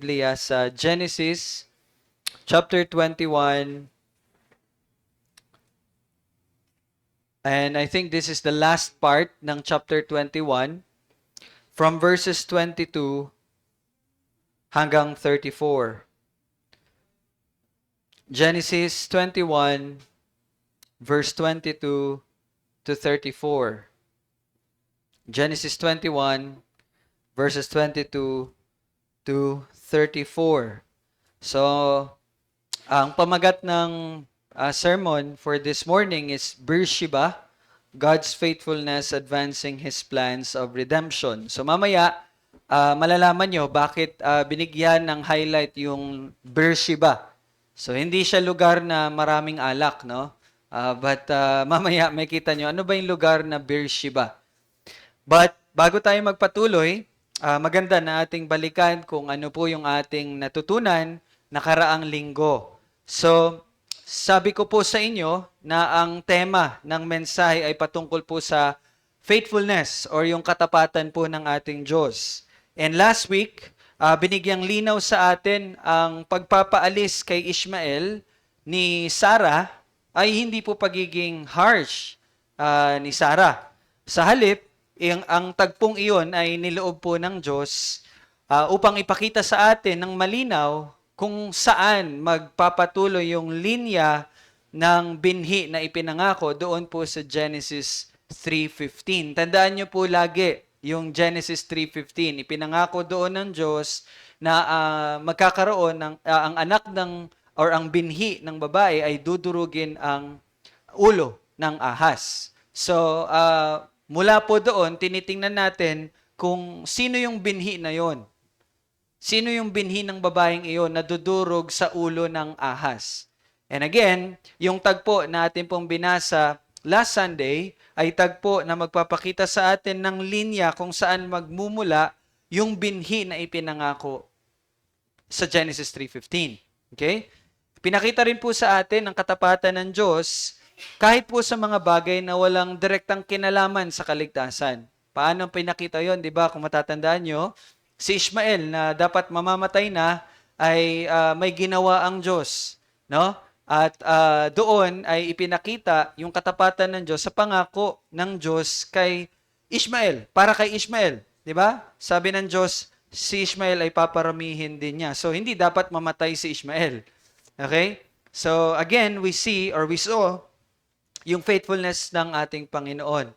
Biblia sa Genesis chapter 21. And I think this is the last part ng chapter 21 from verses 22 hanggang 34. Genesis 21 verse 22 to 34. Genesis 21 verses 22 to 34. So, ang pamagat ng sermon for this morning is Beersheba, God's faithfulness advancing His plans of redemption. So mamaya, malalaman nyo bakit binigyan ng highlight yung Beersheba. So hindi siya lugar na maraming alak, no? But mamaya may kita nyo, ano ba yung lugar na Beersheba? But bago tayo magpatuloy, maganda na ating balikan kung ano po yung ating natutunan nakaraang linggo. So, sabi ko po sa inyo na ang tema ng mensahe ay patungkol po sa faithfulness or yung katapatan po ng ating Diyos. And last week, binigyang linaw sa atin ang pagpapaalis kay Ishmael ni Sarah ay hindi po pagiging harsh ni Sarah. Sa halip, ang tagpong iyon ay niloob po ng Diyos upang ipakita sa atin ng malinaw kung saan magpapatuloy yung linya ng binhi na ipinangako doon po sa Genesis 3:15. Tandaan nyo po lagi yung Genesis 3:15. Ipinangako doon ng Diyos na magkakaroon ng ang anak ng or ang binhi ng babae ay dudurugin ang ulo ng ahas. So, mula po doon, tinitingnan natin kung sino yung binhi na yon. Sino yung binhi ng babaeng iyon na dudurog sa ulo ng ahas? And again, yung tagpo na atin pong binasa last Sunday ay tagpo na magpapakita sa atin ng linya kung saan magmumula yung binhi na ipinangako sa Genesis 3:15. Okay? Pinakita rin po sa atin ang katapatan ng Diyos kahit po sa mga bagay na walang direktang kinalaman sa kaligtasan. Paano pinakita yon, di ba? Kung matatandaan nyo, si Ishmael na dapat mamamatay na ay may ginawa ang Diyos, no? At doon ay ipinakita yung katapatan ng Diyos sa pangako ng Diyos kay Ishmael, para kay Ishmael, di ba? Sabi ng Diyos, si Ishmael ay paparamihin din niya. So hindi dapat mamatay si Ishmael. Okay? So again, we saw yung faithfulness ng ating Panginoon.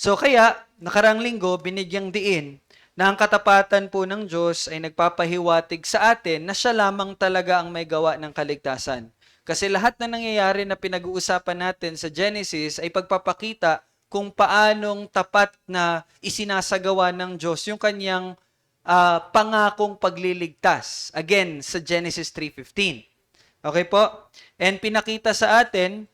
So kaya, nakarang linggo, binigyang diin na ang katapatan po ng Diyos ay nagpapahiwatig sa atin na siya lamang talaga ang may gawa ng kaligtasan. Kasi lahat na nangyayari na pinag-uusapan natin sa Genesis ay pagpapakita kung paanong tapat na isinasagawa ng Diyos yung kanyang pangakong pagliligtas. Again, sa Genesis 3:15. Okay po? And pinakita sa atin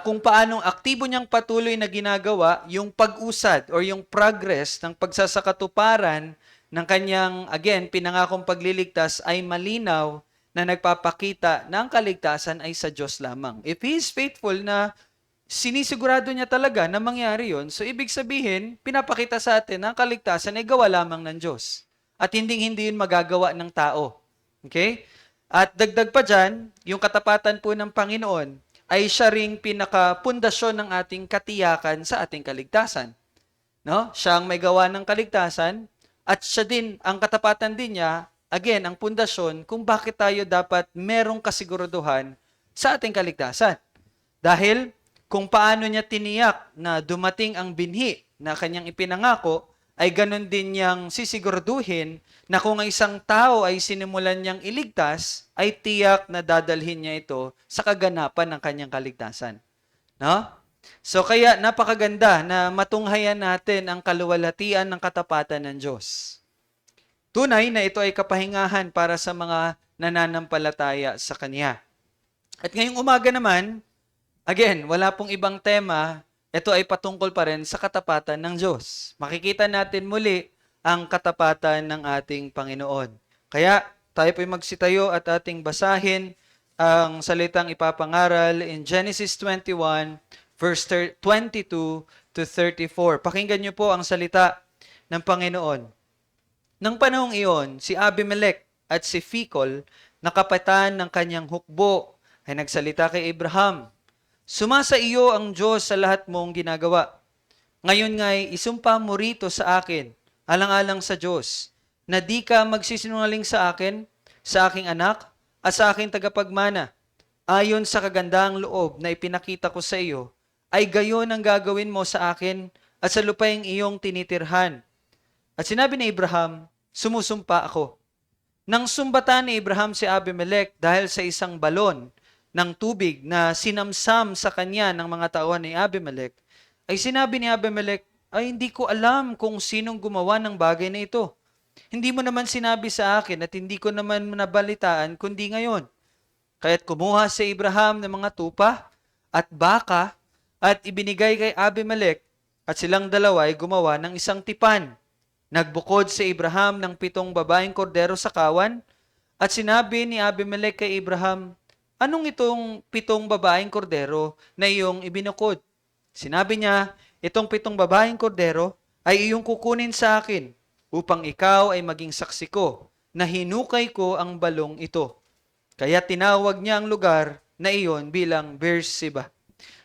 kung paanong aktibo niyang patuloy na ginagawa yung pag-usad or yung progress ng pagsasakatuparan ng kanyang, again, pinangakong pagliligtas ay malinaw na nagpapakita na ang kaligtasan ay sa Diyos lamang. If He is faithful na sinisigurado niya talaga na mangyari yon, so ibig sabihin, pinapakita sa atin na ang kaligtasan ay gawa lamang ng Diyos. At hindi yun magagawa ng tao. Okay? At dagdag pa dyan, yung katapatan po ng Panginoon ay siya ring pinaka-pundasyon ng ating katiyakan sa ating kaligtasan. No? Siya ang may gawa ng kaligtasan at siya din, ang katapatan din niya, again, ang pundasyon kung bakit tayo dapat merong kasiguraduhan sa ating kaligtasan. Dahil kung paano niya tiniyak na dumating ang binhi na kanyang ipinangako, ay ganun din niyang sisiguraduhin na kung ang isang tao ay sinimulan niyang iligtas, ay tiyak na dadalhin niya ito sa kaganapan ng kanyang kaligtasan. No? So kaya napakaganda na matunghayan natin ang kaluwalhatian ng katapatan ng Diyos. Tunay na ito ay kapahingahan para sa mga nananampalataya sa Kanya. At ngayong umaga naman, again, wala pong ibang tema. Ito ay patungkol pa rin sa katapatan ng Diyos. Makikita natin muli ang katapatan ng ating Panginoon. Kaya tayo po'y magsitayo at ating basahin ang salitang ipapangaral in Genesis 21, verse 22 to 34. Pakinggan niyo po ang salita ng Panginoon. Nang panahong iyon, si Abimelech at si Phicol, na kapitan ng kanyang hukbo, ay nagsalita kay Abraham, "Sumasa iyo ang Diyos sa lahat mong ginagawa. Ngayon nga'y isumpa mo rito sa akin, alang-alang sa Diyos, na di ka magsisinungaling sa akin, sa aking anak, at sa aking tagapagmana. Ayon sa kagandahang loob na ipinakita ko sa iyo, ay gayon ang gagawin mo sa akin at sa lupaing iyong tinitirhan." At sinabi ni Abraham, "Sumusumpa ako." Nang sumbatan ni Abraham si Abimelech dahil sa isang balon ng tubig na sinamsam sa kanya ng mga tauhan ni Abimelech, ay sinabi ni Abimelech, "Ay, hindi ko alam kung sinong gumawa ng bagay na ito. Hindi mo naman sinabi sa akin at hindi ko naman nabalitaan kundi ngayon." Kaya't kumuha si Abraham ng mga tupa at baka at ibinigay kay Abimelech, at silang dalawa ay gumawa ng isang tipan. Nagbukod si Abraham ng 7 babaeng kordero sa kawan, at sinabi ni Abimelech kay Abraham, "Anong itong 7 babaeng kordero na iyong ibinukod?" Sinabi niya, "Itong 7 babaeng kordero ay iyong kukunin sa akin upang ikaw ay maging saksi ko na hinukay ko ang balong ito." Kaya tinawag niya ang lugar na iyon bilang Beersheba,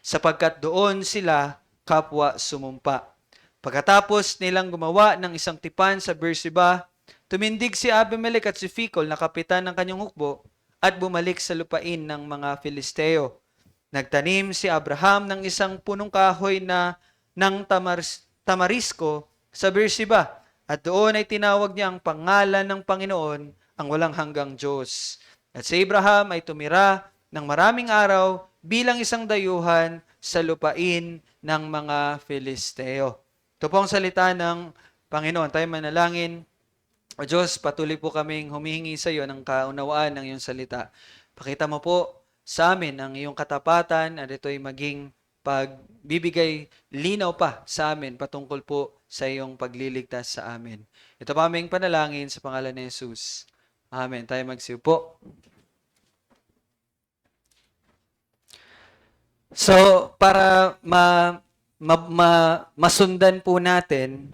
sapagkat doon sila kapwa sumumpa. Pagkatapos nilang gumawa ng isang tipan sa Beersheba, tumindig si Abimelech at si Phicol na kapitan ng kanyang hukbo at bumalik sa lupain ng mga Filisteo. Nagtanim si Abraham ng isang punong kahoy na ng tamarisko sa Beersheba, at doon ay tinawag niya ang pangalan ng Panginoon, ang walang hanggang Diyos. At si Abraham ay tumira ng maraming araw bilang isang dayuhan sa lupain ng mga Filisteo. Ito po ang salita ng Panginoon. Tayo manalangin. O Diyos, patuloy po kaming humihingi sa iyo ng kaunawaan ng iyong salita. Pakita mo po sa amin ang iyong katapatan at ito'y maging pagbibigay linaw pa sa amin patungkol po sa iyong pagliligtas sa amin. Ito pa aming panalangin sa pangalan ni Jesus. Amen. Tayo magsiupo. So, para masundan po natin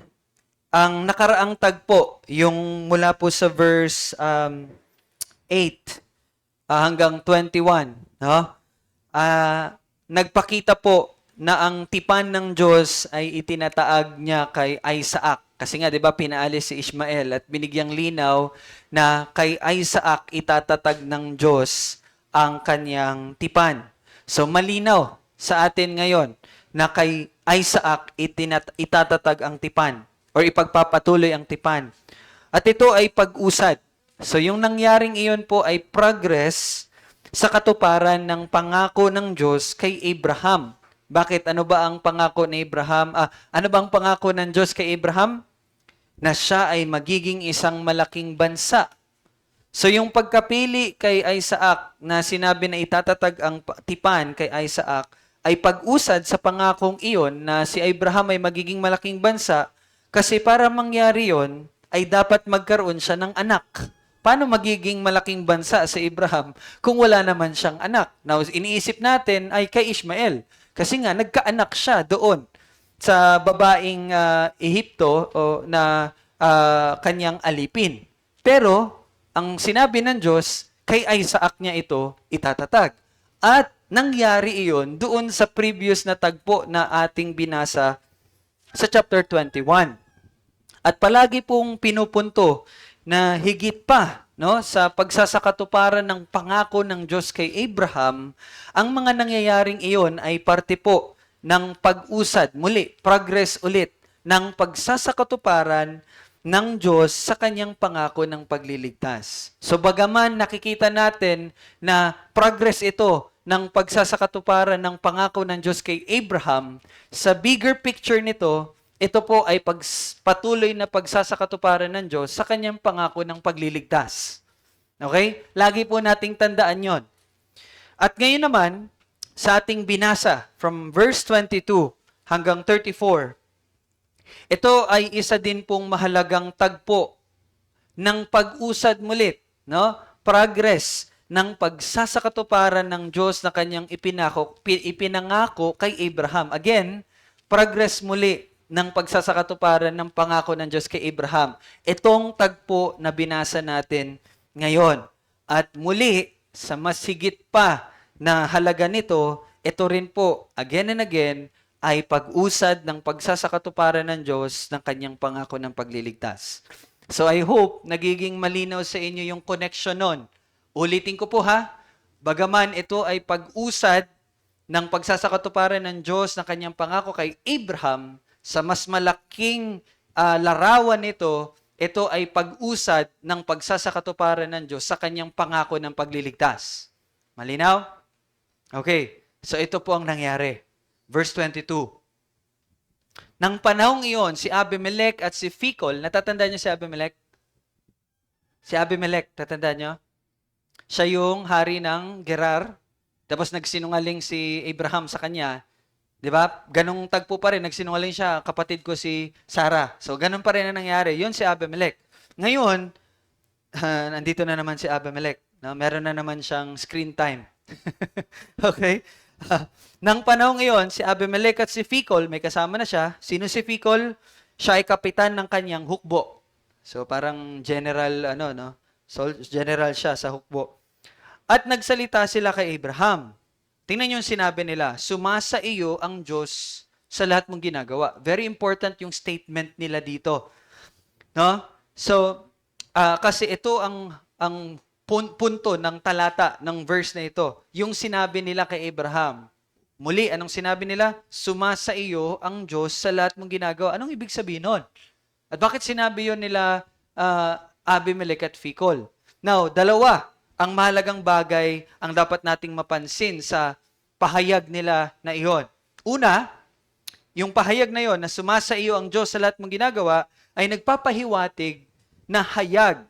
ang nakaraang tagpo, yung mula po sa verse 8 hanggang 21, no? Nagpakita po na ang tipan ng Diyos ay itinataag niya kay Isaac. Kasi nga, di ba, pinaalis si Ishmael at binigyang linaw na kay Isaac itatatag ng Diyos ang kanyang tipan. So, malinaw sa atin ngayon na kay Isaac itatatag ang tipan or ipagpapatuloy ang tipan. At ito ay pag-usad. So, yung nangyaring iyon po ay progress sa katuparan ng pangako ng Diyos kay Abraham. Bakit? Ano ba ang pangako ni Abraham? Ano ba ang pangako ng Diyos kay Abraham? Na siya ay magiging isang malaking bansa. So, yung pagkapili kay Isaac na sinabi na itatatag ang tipan kay Isaac ay pag-usad sa pangakong iyon na si Abraham ay magiging malaking bansa, kasi para mangyari yon ay dapat magkaroon siya ng anak. Paano magiging malaking bansa si Abraham kung wala naman siyang anak? Now, iniisip natin ay kay Ishmael. Kasi nga, nagkaanak siya doon sa babaeng Ehipto na kanyang alipin. Pero, ang sinabi ng Diyos, kay Isaac niya ito itatatag. At nangyari iyon doon sa previous na tagpo na ating binasa sa chapter 21. At palagi pong pinupunto na higit pa, no, sa pagsasakatuparan ng pangako ng Diyos kay Abraham, ang mga nangyayaring iyon ay parte po ng pag-usad, muli, progress ulit, ng pagsasakatuparan ng Diyos sa kanyang pangako ng pagliligtas. So bagaman nakikita natin na progress ito ng pagsasakatuparan ng pangako ng Diyos kay Abraham, sa bigger picture nito, ito po ay patuloy na pagsasakatuparan ng Diyos sa kanyang pangako ng pagliligtas. Okay? Lagi po nating tandaan yon. At ngayon naman, sa ating binasa, from verse 22 hanggang 34, ito ay isa din pong mahalagang tagpo ng pag-usad mulit, no? Progress ng pagsasakatuparan ng Diyos na kanyang ipinangako kay Abraham. Again, progress muli ng pagsasakatuparan ng pangako ng Diyos kay Abraham. Itong tagpo na binasa natin ngayon. At muli, sa mas higit pa na halaga nito, ito rin po, again and again, ay pag-usad ng pagsasakatuparan ng Diyos ng kanyang pangako ng pagliligtas. So I hope nagiging malinaw sa inyo yung connection nun. Ulitin ko po ha, bagaman ito ay pag-usad ng pagsasakatuparan ng Diyos ng kanyang pangako kay Abraham, sa mas malaking larawan nito, ito ay pag-usad ng pagsasakatuparan ng Diyos sa kanyang pangako ng pagliligtas. Malinaw? Okay, so ito po ang nangyari. Verse 22. Nang panahong iyon, si Abimelech at si Phicol, natatandaan niyo si Abimelech? Si Abimelech, tatandaan niyo? Siya yung hari ng Gerar, tapos nagsinungaling si Abraham sa kanya. Di ba? Ganong tagpo pa rin, nagsinungaling siya, kapatid ko si Sarah. So, ganun pa rin ang nangyari. Yun si Abimelech. Ngayon, nandito na naman si Abimelech. No? Meron na naman siyang screen time. Okay? Nang panahon ngayon, si Abimelech at si Phicol, may kasama na siya. Sino si Phicol? Siya ay kapitan ng kanyang hukbo. So, parang general, general siya sa hukbo. At nagsalita sila kay Abraham. Tingnan yung sinabi nila, sumasa iyo ang Diyos sa lahat mong ginagawa. Very important yung statement nila dito. No? So, kasi ito ang punto ng talata ng verse na ito. Yung sinabi nila kay Abraham. Muli, anong sinabi nila? Sumasa iyo ang Diyos sa lahat mong ginagawa. Anong ibig sabihin nun? At bakit sinabi yun nila Abimelech at Phicol? Now, dalawa ang mahalagang bagay ang dapat nating mapansin sa pahayag nila na iyon. Una, yung pahayag na iyon na sumasa iyo ang Diyos sa lahat mong ginagawa ay nagpapahiwatig na hayag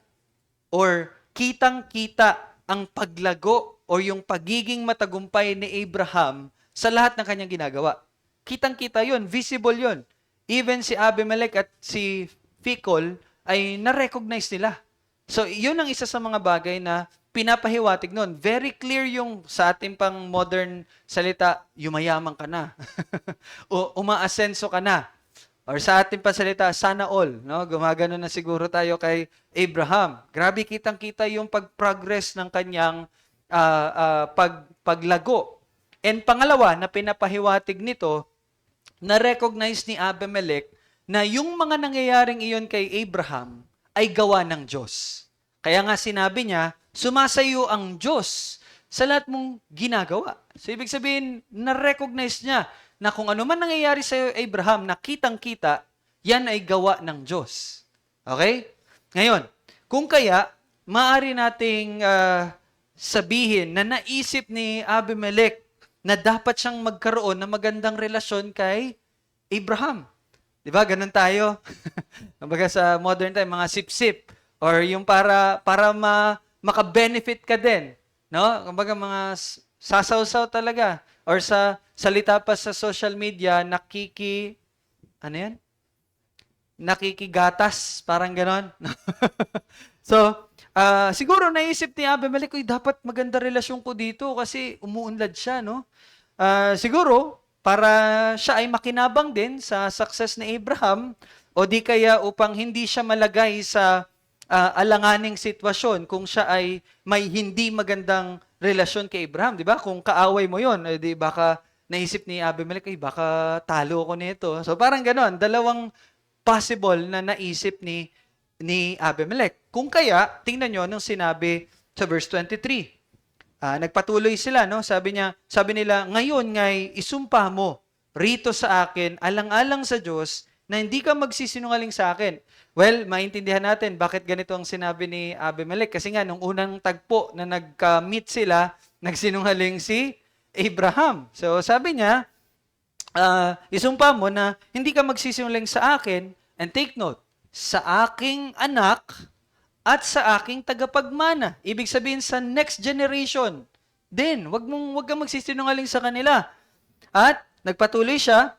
or kitang-kita ang paglago o yung pagiging matagumpay ni Abraham sa lahat ng kanyang ginagawa. Kitang-kita yun, visible yun. Even si Abimelech at si Phicol ay na-recognize nila. So, yun ang isa sa mga bagay na pinapahiwatig nun. Very clear yung sa ating pang modern salita, yumayaman ka na. O umaasenso ka na. Or sa ating pansalita, sana all. No? Gumagano na siguro tayo kay Abraham. Grabe kitang-kita yung pag-progress ng kanyang paglago. And pangalawa, na pinapahiwatig nito, na-recognize ni Abimelech na yung mga nangyayaring iyon kay Abraham ay gawa ng Diyos. Kaya nga sinabi niya, sumasayo ang Diyos sa lahat mong ginagawa. So, ibig sabihin, na-recognize niya na kung ano man nangyayari sa iyo, Abraham, na kitang-kita, yan ay gawa ng Diyos. Okay? Ngayon, kung kaya, maaari nating sabihin na naisip ni Abimelech na dapat siyang magkaroon ng magandang relasyon kay Abraham. Di ba? Ganun tayo. Kumbaga sa modern time, mga sip-sip. Or yung para maka-benefit ka din. No? Kumbaga mga sasaw-saw talaga. Or sa salita pa sa social media, nakikigatas. Parang ganon. So, siguro naisip ni Abimelech, dapat maganda relasyon ko dito kasi umuunlad siya, no? Siguro, para siya ay makinabang din sa success ni Abraham, o di kaya upang hindi siya malagay sa alanganing sitwasyon kung siya ay may hindi magandang relasyon kay Abraham, di ba? Kung kaaway mo yon, di baka naisip ni Abimelech, baka talo ko nito. So parang ganon, dalawang possible na naisip ni Abimelech. Kung kaya, tingnan nyo nung sinabi sa verse 23. Nagpatuloy sila, no? Sabi nila, ngayon nga'y isumpa mo rito sa akin, alang-alang sa Diyos, na hindi ka magsisinungaling sa akin. Well, maintindihan natin bakit ganito ang sinabi ni Abimelech. Kasi nga, nung unang tagpo na nagka-meet sila, nagsinungaling si Abraham. So, sabi niya, isumpa mo na hindi ka magsisinungaling sa akin, and take note, sa aking anak at sa aking tagapagmana. Ibig sabihin sa next generation. Then, wag kang magsisinungaling sa kanila. At nagpatuloy siya,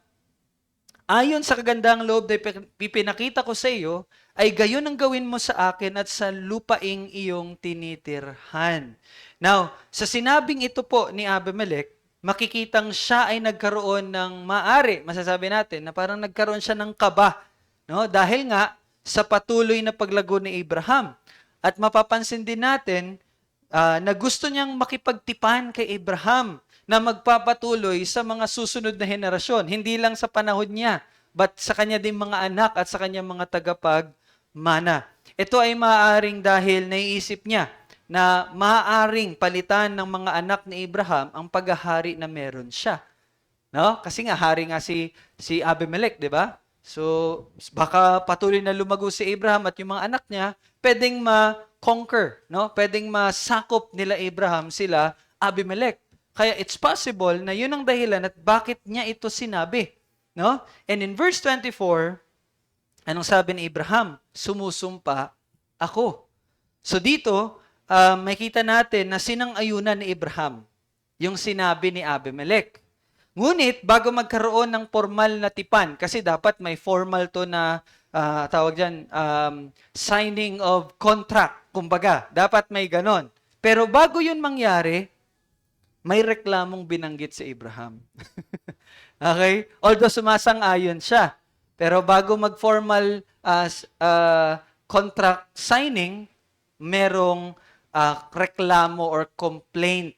ayon sa kagandang loob na ipinakita ko sa iyo, ay gayon ang gawin mo sa akin at sa lupaing iyong tinitirhan. Now, sa sinabing ito po ni Abimelech, makikitang siya ay nagkaroon ng masasabi natin, na parang nagkaroon siya ng kaba. No? Dahil nga, sa patuloy na paglago ni Abraham. At mapapansin din natin na gusto niyang makipagtipan kay Abraham na magpapatuloy sa mga susunod na henerasyon. Hindi lang sa panahon niya, but sa kanya din mga anak at sa kanyang mga tagapagmana. Ito ay maaaring dahil naiisip niya na maaaring palitan ng mga anak ni Abraham ang paghahari na meron siya. No? Kasi nga hari nga si Abimelech, 'di ba? So baka patuloy na lumago si Abraham at yung mga anak niya, pwedeng ma-conquer, no? Pwedeng masakop nila Abraham sila Abimelech. Kaya it's possible na yun ang dahilan at bakit niya ito sinabi, no? And in verse 24, anong sabi ni Abraham? Sumusumpa ako. So dito, makita natin na sinang-ayunan ni Abraham yung sinabi ni Abimelech. Ngunit, bago magkaroon ng formal na tipan, kasi dapat may formal to na, tawag dyan, signing of contract, kumbaga. Dapat may ganon. Pero bago yun mangyari, may reklamong binanggit si Abraham. Okay? Although sumasang-ayon siya. Pero bago mag-formal contract signing, merong reklamo or complaint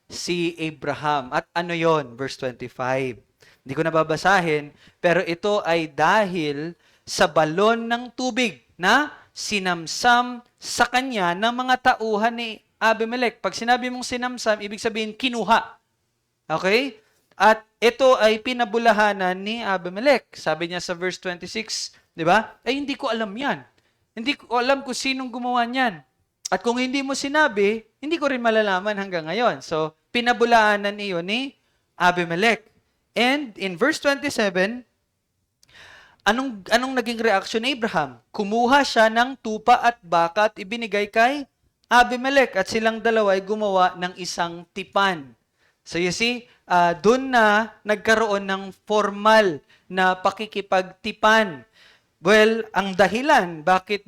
si Abraham. At ano yon? Verse 25. Hindi ko nababasahin, pero ito ay dahil sa balon ng tubig na sinamsam sa kanya ng mga tauhan ni Abimelech. Pag sinabi mong sinamsam, ibig sabihin kinuha. Okay? At ito ay pinabulahanan ni Abimelech. Sabi niya sa verse 26, di ba? Ay, hindi ko alam yan. Hindi ko alam kung sinong gumawa niyan. At kung hindi mo sinabi, hindi ko rin malalaman hanggang ngayon. So, pinabulaanan iyon ni Abimelech. And in verse 27, anong naging reaksyon ni Abraham? Kumuha siya ng tupa at baka at ibinigay kay Abimelech at silang dalawa ay gumawa ng isang tipan. So you see, doon na nagkaroon ng formal na pakikipagtipan. Well, ang dahilan bakit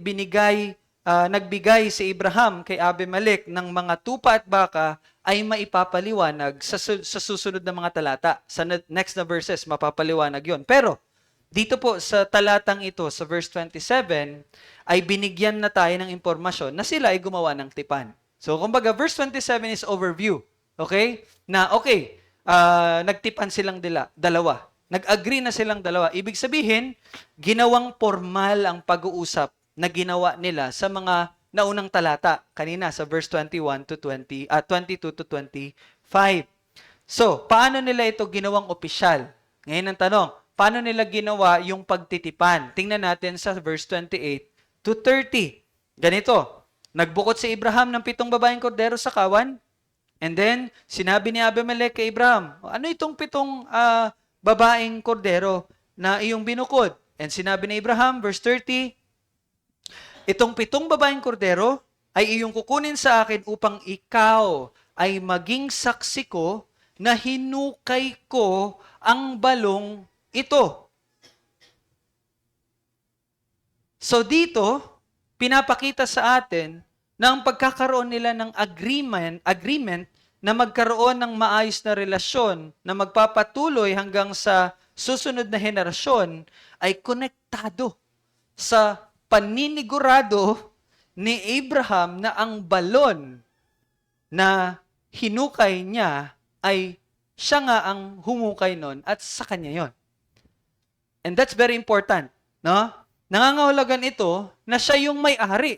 nagbigay si Abraham kay Abimelech ng mga tupa at baka ay maipapaliwanag sa susunod na mga talata. Sa next na verses, mapapaliwanag yon. Pero, dito po sa talatang ito, sa verse 27, ay binigyan na tayo ng impormasyon na sila ay gumawa ng tipan. So, kumbaga, verse 27 is overview. Okay? Nagtipan silang dalawa. Nag-agree na silang dalawa. Ibig sabihin, ginawang formal ang pag-uusap na ginawa nila sa mga naunang talata kanina sa verse 21 to 22 to 25. So, paano nila ito ginawang opisyal? Ngayon ang tanong, paano nila ginawa yung pagtitipan? Tingnan natin sa verse 28 to 30. Ganito, nagbukod si Abraham ng 7 babaeng kordero sa kawan, and then sinabi ni Abimelech kay Abraham, ano itong 7 babaeng kordero na iyong binukod? And sinabi ni Abraham, verse 30, itong 7 babaeng kordero ay iyong kukunin sa akin upang ikaw ay maging saksi ko na hinukay ko ang balong ito. So dito, pinapakita sa atin na ang pagkakaroon nila ng agreement na magkaroon ng maayos na relasyon na magpapatuloy hanggang sa susunod na henerasyon ay konektado sa paninigurado ni Abraham na ang balon na hinukay niya ay siya nga ang humukay nun at sa kanya yon. And that's very important, no? Nangangahulugan ito na siya yung may-ari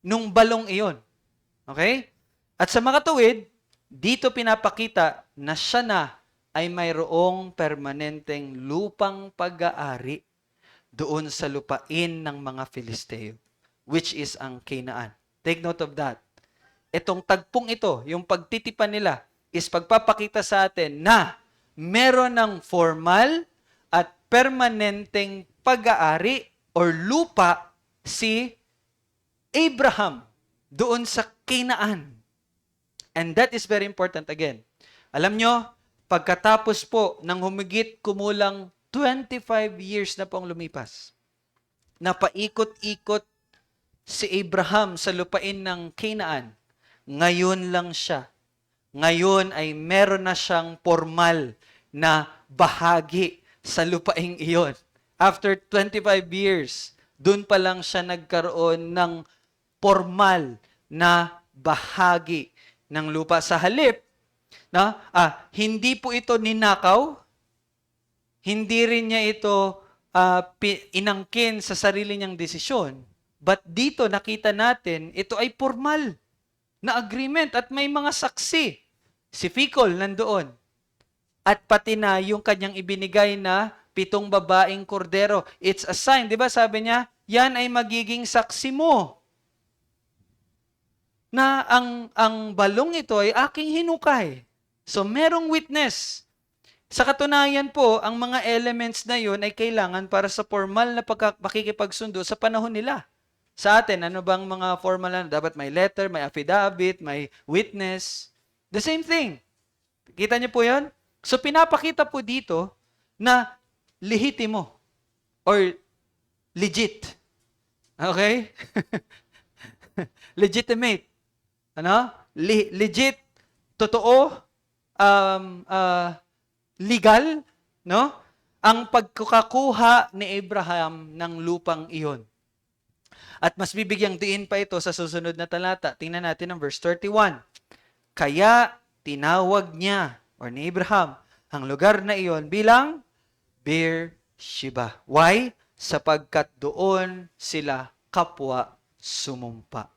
nung balong iyon. Okay? At sa makatuwid, dito pinapakita na siya na ay mayroong permanenteng lupang pag-aari doon sa lupain ng mga Filisteo, which is ang Canaan. Take note of that. Itong tagpong ito, yung pagtitipan nila, is pagpapakita sa atin na meron ng formal at permanenteng pag-aari or lupa si Abraham doon sa Canaan. And that is very important again. Alam nyo, pagkatapos po ng humigit kumulang 25 years na pong lumipas, napaikot-ikot si Abraham sa lupain ng Canaan. Ngayon lang siya. Ngayon ay meron na siyang formal na bahagi sa lupaing iyon. After 25 years, doon pa lang siya nagkaroon ng formal na bahagi ng lupa. Sa halip, hindi po ito ninakaw, hindi rin niya ito inangkin sa sarili niyang desisyon. But dito nakita natin, ito ay formal na agreement at may mga saksi. Si Ficol nandoon. At pati na yung kanyang ibinigay na 7 babaeng kordero. It's a sign, di ba? Sabi niya, yan ay magiging saksi mo. Na ang balong ito ay aking hinukay. So merong witness. Sa katunayan po, ang mga elements na yun ay kailangan para sa formal na pakikipagsundo sa panahon nila. Sa atin, ano bang mga formal na? Dapat may letter, may affidavit, may witness. The same thing. Kita niyo po yun? So pinapakita po dito na lehitimo or legit. Okay? Legitimate. Ano? Legit, totoo, legal, no? Ang pagkukuha ni Abraham ng lupang iyon. At mas bibigyang diin pa ito sa susunod na talata. Tingnan natin ang verse 31. Kaya tinawag niya, or ni Abraham, ang lugar na iyon bilang Beersheba. Why? Sapagkat doon sila kapwa sumumpa.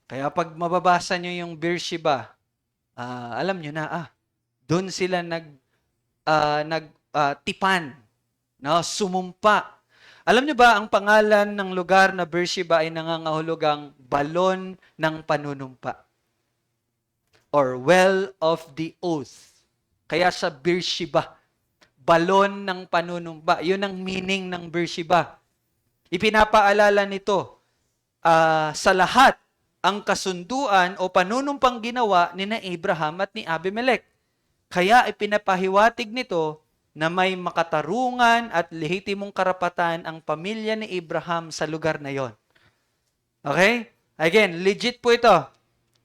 Kaya pag mababasa nyo yung Beersheba, alam nyo na, doon sila nagtipan, no? Sumumpa. Alam nyo ba, ang pangalan ng lugar na Beersheba ay nangangahulugang balon ng panunumpa or well of the oath. Kaya sa Beersheba, balon ng panunumpa. Yun ang meaning ng Beersheba. Ipinapaalala nito sa lahat ang kasunduan o panunumpang ginawa ni na Abraham at ni Abimelech. Kaya ipinapahiwatig nito na may makatarungan at lehitimong karapatan ang pamilya ni Abraham sa lugar na yon. Okay? Again, legit po ito.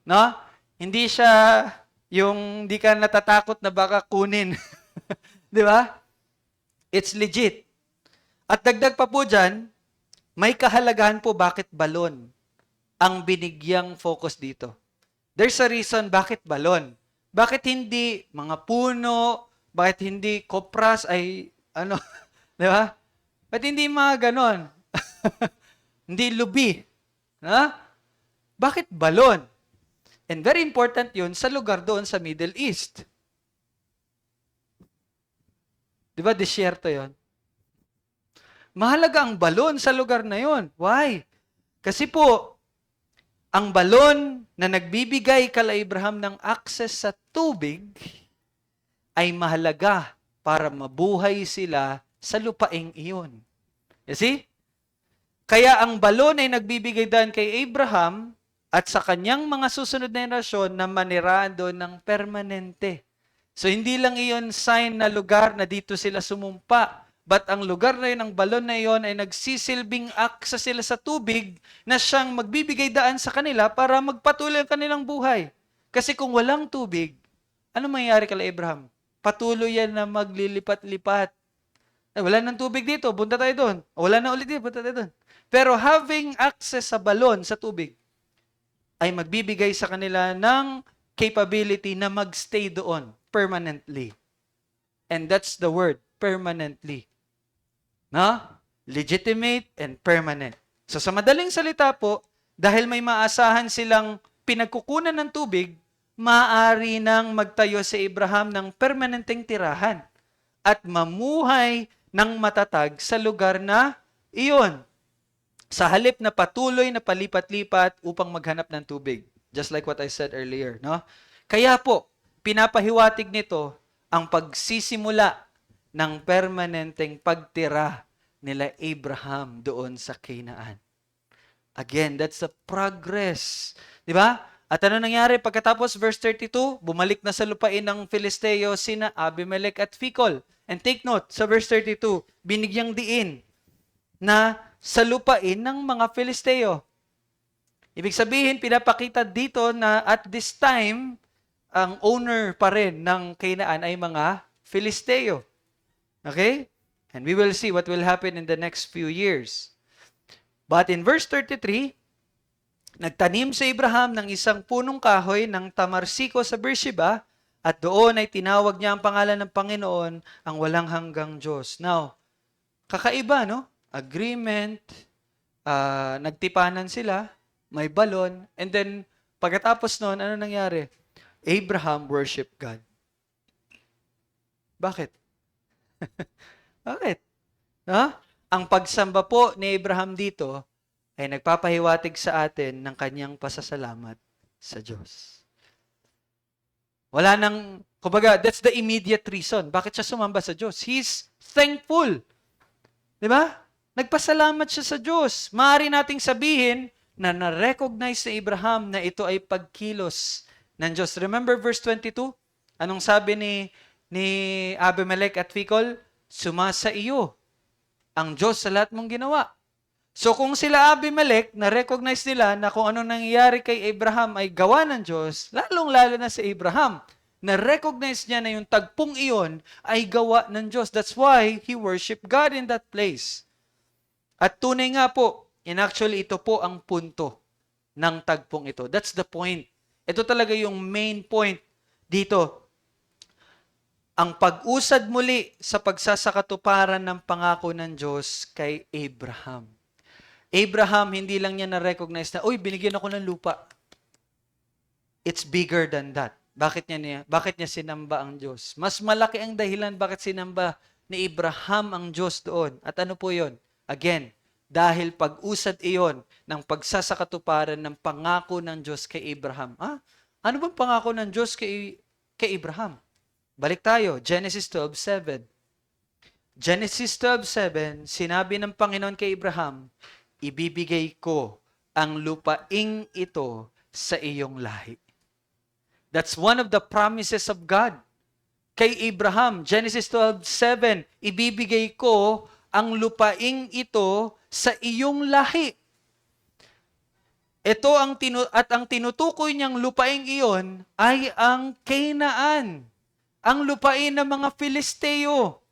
No? Hindi siya yung di ka natatakot na baka kunin. Di ba? It's legit. At dagdag pa po dyan, may kahalagahan po bakit balon ang binigyang focus dito. There's a reason bakit balon. Bakit hindi mga puno, bakit hindi kopras ay di ba? Bakit hindi mga ganon? Hindi lubi. Bakit balon? And very important yun sa lugar doon sa Middle East. Di ba, disyerto yun? Mahalaga ang balon sa lugar na yun. Why? Kasi po, ang balon na nagbibigay kala Abraham ng access sa tubig ay mahalaga para mabuhay sila sa lupaing iyon. You see? Kaya ang balon ay nagbibigay daan kay Abraham at sa kanyang mga susunod na henerasyon na maniraan doon ng permanente. So hindi lang iyon sign na lugar na dito sila sumumpa, but ang lugar na yun, ang balon na yun ay nagsisilbing aksa sila sa tubig na siyang magbibigay daan sa kanila para magpatuloy ang kanilang buhay. Kasi kung walang tubig, ano mangyayari kay Abraham? Patuloy yan na maglilipat-lipat. Wala nang tubig dito, punta tayo doon. Wala na ulit dito, punta tayo doon. Pero having access sa balon, sa tubig, ay magbibigay sa kanila ng capability na magstay doon permanently. And that's the word, permanently. Legitimate and permanent. So sa madaling salita po, dahil may maasahan silang pinagkukunan ng tubig, maaari nang magtayo si Abraham ng permanenteng tirahan at mamuhay ng matatag sa lugar na iyon. Sa halip na patuloy na palipat-lipat upang maghanap ng tubig. Just like what I said earlier. No? Kaya po, pinapahiwatig nito ang pagsisimula ng permanenteng pagtira nila Abraham doon sa Canaan. Again, that's the progress. Di ba? At ano nangyari? Pagkatapos, verse 32, bumalik na sa lupain ng Filisteo sina Abimelech at Ficol. And take note, sa verse 32, binigyang diin na sa lupain ng mga Filisteo. Ibig sabihin, pinapakita dito na at this time, ang owner pa rin ng Canaan ay mga Filisteo. Okay? And we will see what will happen in the next few years. But in verse 33, nagtanim si Abraham ng isang punong kahoy ng tamarsiko sa Beersheba at doon ay tinawag niya ang pangalan ng Panginoon, ang walang hanggang Diyos. Now, kakaiba, no? Agreement, nagtipanan sila, may balon, and then pagkatapos noon, ano nangyari? Abraham worshiped God. Bakit? Bakit? No? Ang pagsamba po ni Abraham dito ay nagpapahiwatig sa atin ng kanyang pasasalamat sa Diyos. Wala nang, kumbaga, that's the immediate reason. Bakit siya sumamba sa Diyos? He's thankful. Di ba? Nagpasalamat siya sa Diyos. Maaari nating sabihin na na-recognize ni Abraham na ito ay pagkilos ng Diyos. Remember verse 22? Anong sabi ni Abimelech at Phicol? Sumasa iyo ang Diyos sa lahat mong ginawa. So kung sila Abimelech, na-recognize nila na kung ano nangyayari kay Abraham ay gawa ng Diyos, lalong-lalo na si Abraham, na-recognize niya na yung tagpong iyon ay gawa ng Diyos. That's why he worshiped God in that place. At tunay nga po, actually ito po ang punto ng tagpong ito. That's the point. Ito talaga yung main point dito. Ang pag-usad muli sa pagsasakatuparan ng pangako ng Diyos kay Abraham. Abraham, hindi lang niya na-recognize na, uy, binigyan ako ng lupa. It's bigger than that. Bakit niya sinamba ang Diyos? Mas malaki ang dahilan bakit sinamba ni Abraham ang Diyos doon. At ano po yon? Again, dahil pag-usad iyon ng pagsasakatuparan ng pangako ng Diyos kay Abraham. Ano bang pangako ng Diyos kay Abraham? Balik tayo, Genesis 12:7. Genesis 12:7, sinabi ng Panginoon kay Abraham, ibibigay ko ang lupaing ito sa iyong lahi. That's one of the promises of God kay Abraham. Genesis 12:7, ibibigay ko ang lupaing ito sa iyong lahi. Ito ang tinutukoy niyang lupaing iyon ay ang Canaan. Ang lupain ng mga Filisteo.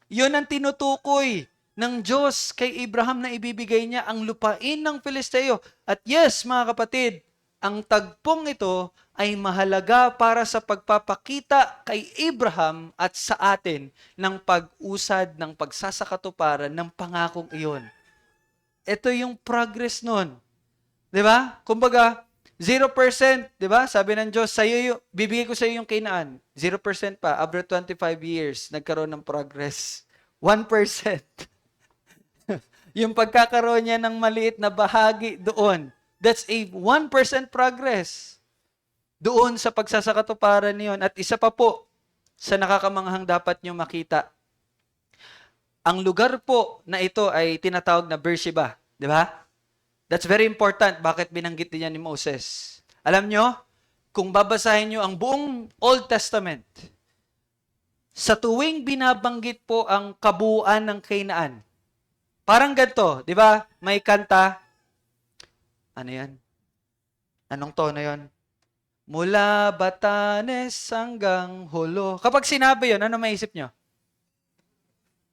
Yun ang tinutukoy ng Diyos kay Abraham na ibibigay niya ang lupain ng Filisteo. At yes, mga kapatid, ang tagpong ito ay mahalaga para sa pagpapakita kay Abraham at sa atin ng pag-usad ng pagsasakatuparan ng pangakong iyon. Ito yung progress nun. Di ba? Kumbaga, 0%, di ba? Sabi ng Diyos, bibigay ko sa iyo yung Canaan. 0% pa, after 25 years, nagkaroon ng progress. 1%. Yung pagkakaroon niya ng maliit na bahagi doon. That's a 1% progress. Doon sa pagsasakatuparan niyon. At isa pa po, sa nakakamanghang dapat nyo makita. Ang lugar po na ito ay tinatawag na Beersheba. Di ba? That's very important. Bakit binanggit niya ni Moses? Alam nyo, kung babasahin nyo ang buong Old Testament, sa tuwing binabanggit po ang kabuuan ng Canaan, parang ganito, di ba? May kanta. Ano yan? Anong tono yon? Mula Batanes hanggang Hulo. Kapag sinabi yon, ano maisip nyo?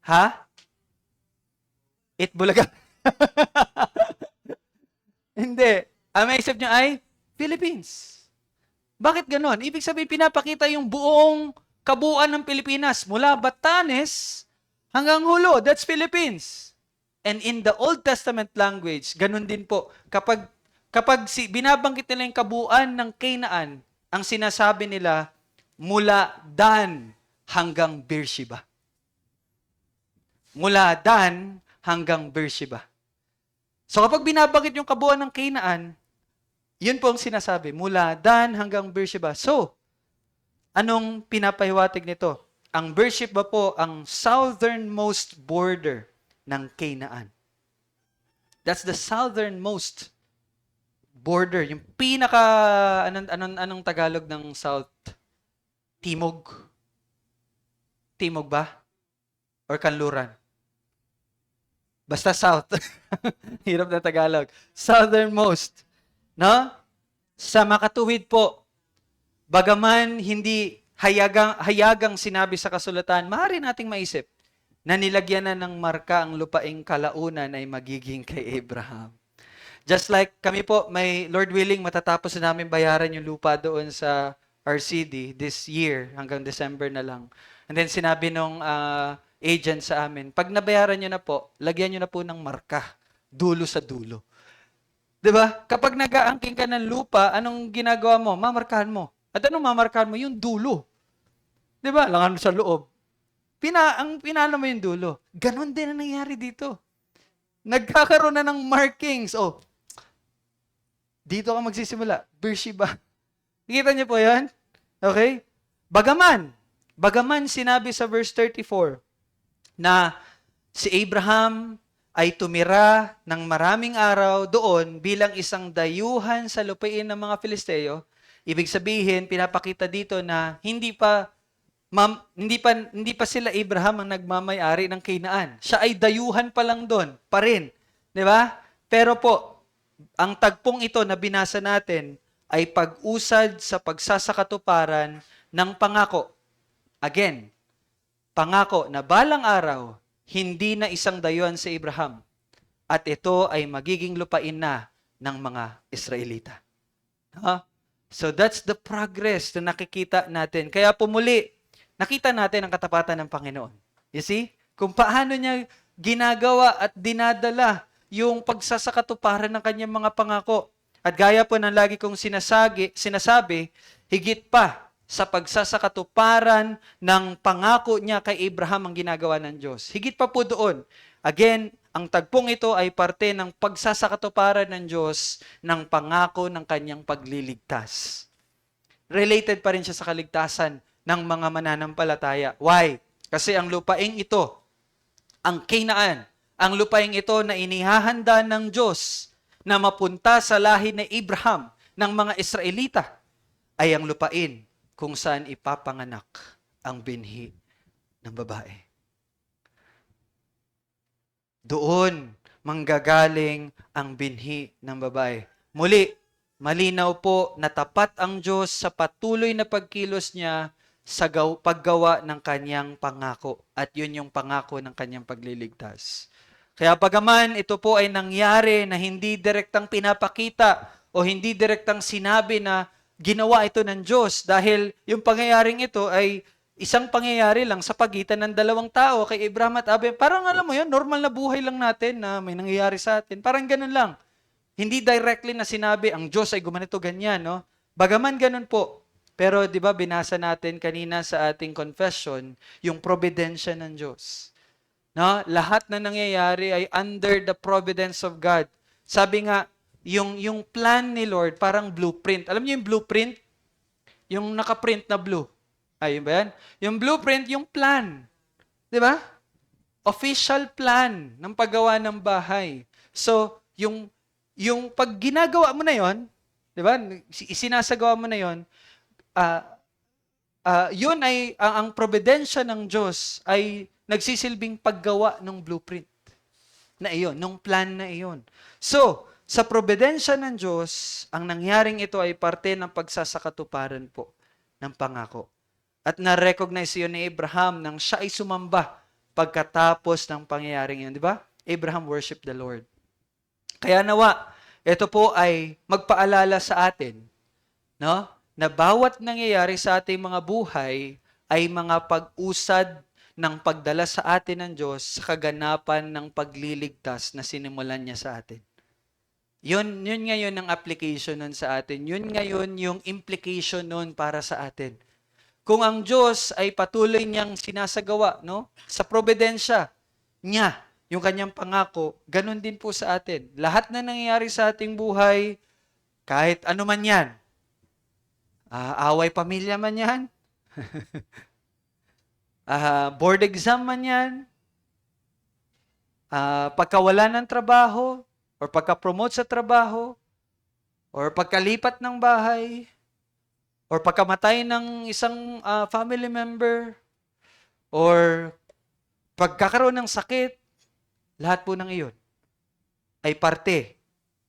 Ha? Itbulaga. Hindi. Ang maisip nyo ay Philippines. Bakit ganon? Ibig sabihin, pinapakita yung buong kabuuan ng Pilipinas. Mula Batanes hanggang Hulo. That's Philippines. And in the Old Testament language, ganun din po. Kapag binabanggit nila yung kabuuan ng Canaan, ang sinasabi nila, mula Dan hanggang Beersheba. Mula Dan hanggang Beersheba. So kapag binabanggit yung kabuuan ng Canaan, yun po ang sinasabi, mula Dan hanggang Beersheba. So, anong pinapahiwatig nito? Ang Beersheba po ang southernmost border ng Canaan. That's the southernmost border. Yung pinaka, anong Tagalog ng south? Timog? Timog ba? Or kanluran? Basta south. Hirap na Tagalog. Southernmost. No? Sa makatuwid po, bagaman hindi hayagang sinabi sa kasulatan, maaari nating maisip, na nilagyan na ng marka ang lupaing kalaunan ay magiging kay Abraham. Just like kami po, may Lord willing, matatapos na namin bayaran yung lupa doon sa RCD this year, hanggang December na lang. And then sinabi nung agent sa amin, pag nabayaran nyo na po, lagyan nyo na po ng marka, dulo sa dulo. 'Di ba? Kapag nag-aangking ka ng lupa, anong ginagawa mo? Mamarkahan mo. At anong mamarkahan mo? Yung dulo. 'Di ba? Langan sa loob. Ang pinalo mo yung dulo. Ganon din ang nangyari dito. Nagkakaroon na ng markings. Oh, dito ka magsisimula. Beersheba. Nakita niyo po yan? Okay? Bagaman sinabi sa verse 34 na si Abraham ay tumira ng maraming araw doon bilang isang dayuhan sa lupain ng mga Filisteo, ibig sabihin, pinapakita dito na hindi pa sila Abraham ang nagmamay-ari ng Canaan. Siya ay dayuhan pa lang doon, pa rin. 'Di ba? Pero po, ang tagpong ito na binasa natin ay pag-usad sa pagsasakatuparan ng pangako. Again, pangako na balang araw, hindi na isang dayuhan si Abraham. At ito ay magiging lupain na ng mga Israelita. So that's the progress na nakikita natin. Kaya pumuli, nakita natin ang katapatan ng Panginoon. You see? Kung paano niya ginagawa at dinadala yung pagsasakatuparan ng kanyang mga pangako. At gaya po ng lagi kong sinasabi, higit pa sa pagsasakatuparan ng pangako niya kay Abraham ang ginagawa ng Diyos. Higit pa po doon. Again, ang tagpong ito ay parte ng pagsasakatuparan ng Diyos ng pangako ng kanyang pagliligtas. Related pa rin siya sa kaligtasan ng mga mananampalataya. Why? Kasi ang lupaing ito, ang Canaan, ang lupaing ito na inihahanda ng Diyos na mapunta sa lahi ni Abraham ng mga Israelita ay ang lupain kung saan ipapanganak ang binhi ng babae. Doon manggagaling ang binhi ng babae. Muli, malinaw po na tapat ang Diyos sa patuloy na pagkilos niya sa paggawa ng kanyang pangako. At yun yung pangako ng kanyang pagliligtas. Kaya bagaman ito po ay nangyari na hindi direktang pinapakita o hindi direktang sinabi na ginawa ito ng Diyos dahil yung pangyayaring ito ay isang pangyayari lang sa pagitan ng dalawang tao kay Abraham at Abraham. Parang alam mo yun, normal na buhay lang natin na may nangyayari sa atin. Parang ganun lang. Hindi directly na sinabi, ang Diyos ay gumanito ganyan, no? Bagaman ganun po. Pero 'di ba binasa natin kanina sa ating confession yung providensya ng Diyos. No? Lahat na nangyayari ay under the providence of God. Sabi nga, yung plan ni Lord parang blueprint. Alam niyo yung blueprint? Yung nakaprint na blue. Ayun ba yan? Yung blueprint, yung plan. 'Di ba? Official plan ng paggawa ng bahay. So, yung pag ginagawa mo na 'yon, 'di ba? Isinasagawa mo na 'yon, yun ay, ang providensya ng Diyos ay nagsisilbing paggawa ng blueprint na iyon, ng plan na iyon. So, sa providensya ng Diyos, ang nangyaring ito ay parte ng pagsasakatuparan po ng pangako. At na-recognize yun ni Abraham nang siya ay sumamba pagkatapos ng pangyayaring yun. Di ba? Abraham worshiped the Lord. Kaya nawa, ito po ay magpaalala sa atin, no? Na bawat nangyayari sa ating mga buhay ay mga pag-usad ng pagdala sa atin ng Diyos sa kaganapan ng pagliligtas na sinimulan niya sa atin. Yun ngayon ang application nun sa atin. Yun ngayon yung implication nun para sa atin. Kung ang Diyos ay patuloy niyang sinasagawa, no? Sa providensya niya, yung kanyang pangako, ganun din po sa atin. Lahat na nangyayari sa ating buhay, kahit ano man yan, away pamilya man yan, board exam man yan, pagkawala ng trabaho, or pagka-promote sa trabaho, or pagkalipat ng bahay, or pagkamatay ng isang family member, or pagkakaroon ng sakit, lahat po ng iyon ay parte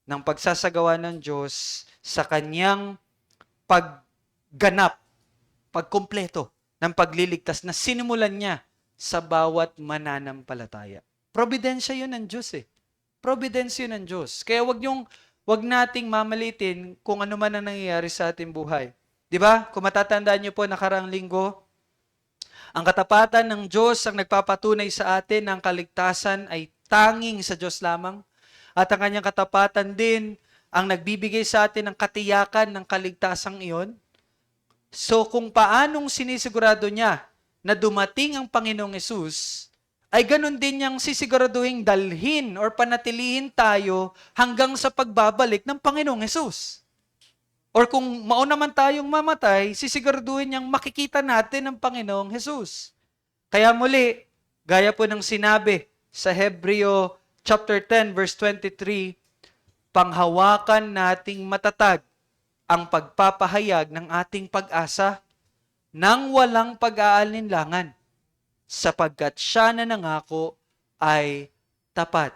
ng pagsasagawa ng Diyos sa kanyang pagganap, pagkumpleto ng pagliligtas na sinimulan niya sa bawat mananampalataya. Providensya yun ng Diyos eh. Providence yun ng Diyos. Kaya wag nating mamalitin kung ano man ang nangyayari sa ating buhay. 'Di ba? Kung matatandaan niyo po nakaraang linggo, ang katapatan ng Diyos ang nagpapatunay sa atin na ang kaligtasan ay tanging sa Diyos lamang. At ang kanyang katapatan din ang nagbibigay sa atin ng katiyakan ng kaligtasang iyon. So kung paanong sinisigurado niya na dumating ang Panginoong Yesus, ay ganun din niyang sisiguraduhin dalhin or panatilihin tayo hanggang sa pagbabalik ng Panginoong Yesus. Or kung mauna man tayong mamatay, sisiguraduhin niyang makikita natin ang Panginoong Hesus. Kaya muli, gaya po ng sinabi sa Hebreo chapter 10 verse 23, panghawakan nating matatag ang pagpapahayag ng ating pag-asa nang walang pag-aalinlangan, sapagkat siya na nangako ay tapat.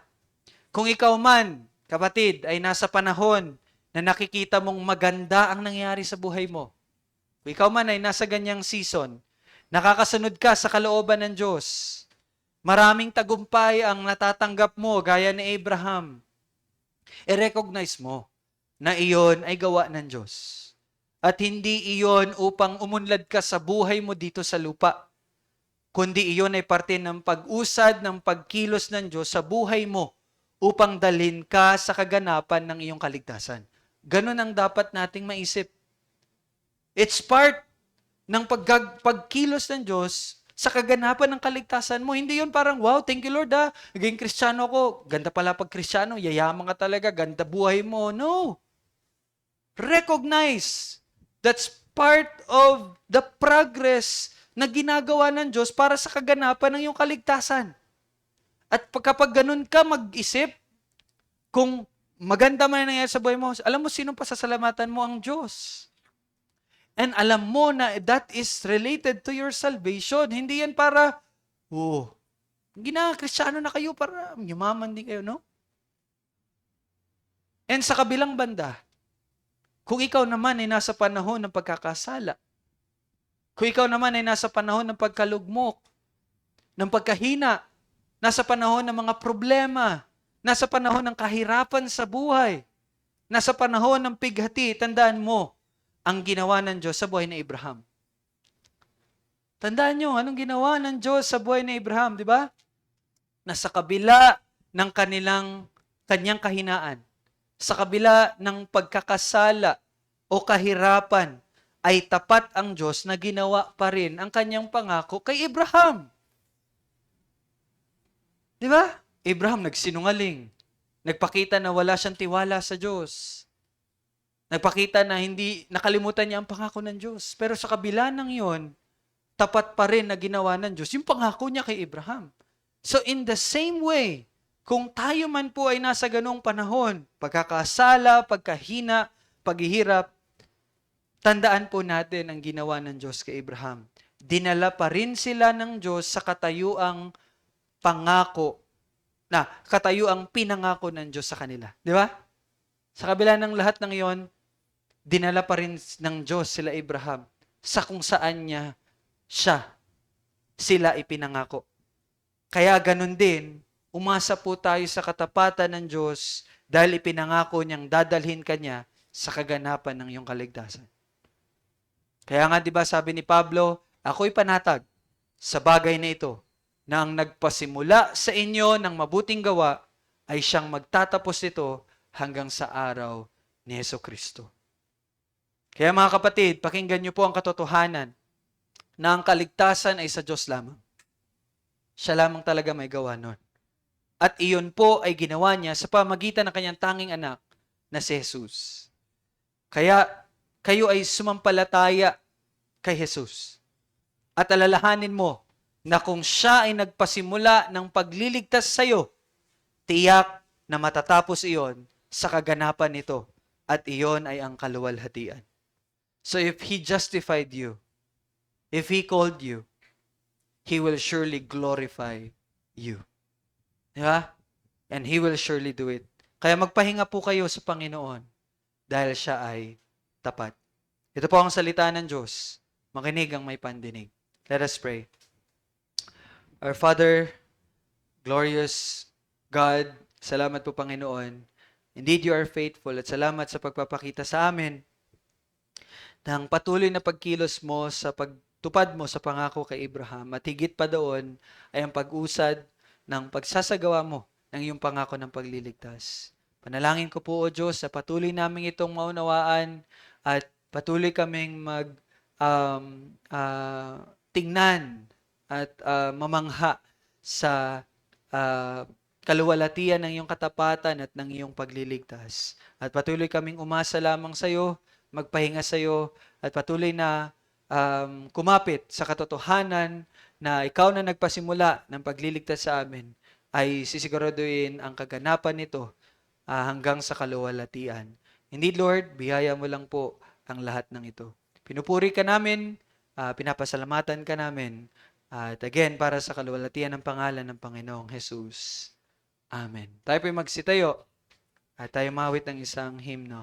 Kung ikaw man, kapatid, ay nasa panahon na nakikita mong maganda ang nangyari sa buhay mo. Kung ikaw man ay nasa ganyang season, nakakasunod ka sa kalooban ng Diyos, maraming tagumpay ang natatanggap mo gaya ni Abraham, i-recognize mo na iyon ay gawa ng Diyos. At hindi iyon upang umunlad ka sa buhay mo dito sa lupa, kundi iyon ay parte ng pag-usad ng pagkilos ng Diyos sa buhay mo upang dalhin ka sa kaganapan ng iyong kaligtasan. Ganun ang dapat nating maisip. It's part ng pagkilos ng Diyos sa kaganapan ng kaligtasan mo. Hindi yun parang, wow, thank you Lord naging Kristiyano ko. Ganda pala pag Kristiyano, yayaman ka talaga, ganda buhay mo. No. Recognize that's part of the progress na ginagawa ng Diyos para sa kaganapan ng iyong kaligtasan. At kapag ganun ka mag-isip, kung maganda man nangyayari sa buhay mo, alam mo sinong pasasalamatan mo? Ang Diyos. And alam mo na that is related to your salvation. Hindi yan para, Kristyano na kayo para yumaman din kayo, no? And sa kabilang banda, kung ikaw naman ay nasa panahon ng pagkakasala, kung ikaw naman ay nasa panahon ng pagkalugmok, ng pagkahina, nasa panahon ng mga problema, nasa panahon ng kahirapan sa buhay, nasa panahon ng pighati, tandaan mo ang ginawa ng Diyos sa buhay ni Abraham. Tandaan nyo, anong ginawa ng Diyos sa buhay ni Abraham, di ba? Nasa kabila ng kanyang kahinaan, sa kabila ng pagkakasala o kahirapan, ay tapat ang Diyos na ginawa pa rin ang kanyang pangako kay Abraham. Di ba? Abraham nagsinungaling. Nagpakita na wala siyang tiwala sa Diyos. Nagpakita na hindi nakalimutan niya ang pangako ng Diyos. Pero sa kabila ng yon, tapat pa rin na ginawa ng Diyos yung pangako niya kay Abraham. So in the same way, kung tayo man po ay nasa ganong panahon, pagkakasala, pagkahina, paghihirap, tandaan po natin ang ginawa ng Diyos kay Abraham. Dinala pa rin sila ng Diyos sa katayuang pangako, katayuang pinangako ng Diyos sa kanila. Di ba? Sa kabila ng lahat ng iyon, dinala pa rin ng Diyos sila Abraham sa kung saan niya sila ipinangako. Kaya ganun din, umasa po tayo sa katapatan ng Diyos dahil ipinangako niyang dadalhin ka niya sa kaganapan ng iyong kaligtasan. Kaya nga, di ba, sabi ni Pablo, ako'y panatag sa bagay na ito, na ang nagpasimula sa inyo ng mabuting gawa ay siyang magtatapos nito hanggang sa araw ni Jesucristo. Kaya mga kapatid, pakinggan niyo po ang katotohanan na ang kaligtasan ay sa Diyos lamang. Siya lamang talaga may gawa nun. At iyon po ay ginawa niya sa pamagitan ng kanyang tanging anak na si Jesus. Kaya kayo ay sumampalataya kay Jesus. At alalahanin mo na kung siya ay nagpasimula ng pagliligtas sa iyo, tiyak na matatapos iyon sa kaganapan nito at iyon ay ang kaluwalhatian. So if He justified you, if He called you, He will surely glorify you. Diba? And He will surely do it. Kaya magpahinga po kayo sa Panginoon dahil siya ay tapat. Ito po ang salita ng Diyos. Makinig ang may pandinig. Let us pray. Our Father, glorious God, salamat po Panginoon. Indeed, you are faithful at salamat sa pagpapakita sa amin ng patuloy na pagkilos mo sa pagtupad mo sa pangako kay Abraham. At higit pa doon ay ang pag-usad ng pagsasagawa mo ng iyong pangako ng pagliligtas. Panalangin ko po, O Diyos, sa patuloy namin itong maunawaan at patuloy kaming tingnan at mamangha sa kaluwalhatian ng iyong katapatan at ng iyong pagliligtas. At patuloy kaming umasa lamang sa iyo, magpahinga sa iyo, at patuloy na kumapit sa katotohanan na ikaw na nagpasimula ng pagliligtas sa amin ay sisiguraduhin ang kaganapan nito hanggang sa kaluwalhatian. Indeed, Lord, biyaya mo lang po ang lahat ng ito. Pinupuri ka namin, pinapasalamatan ka namin, at again, para sa kaluwalhatian ng pangalan ng Panginoong Jesus. Amen. Tayo po'y magsitayo at tayo mawit ng isang hymno.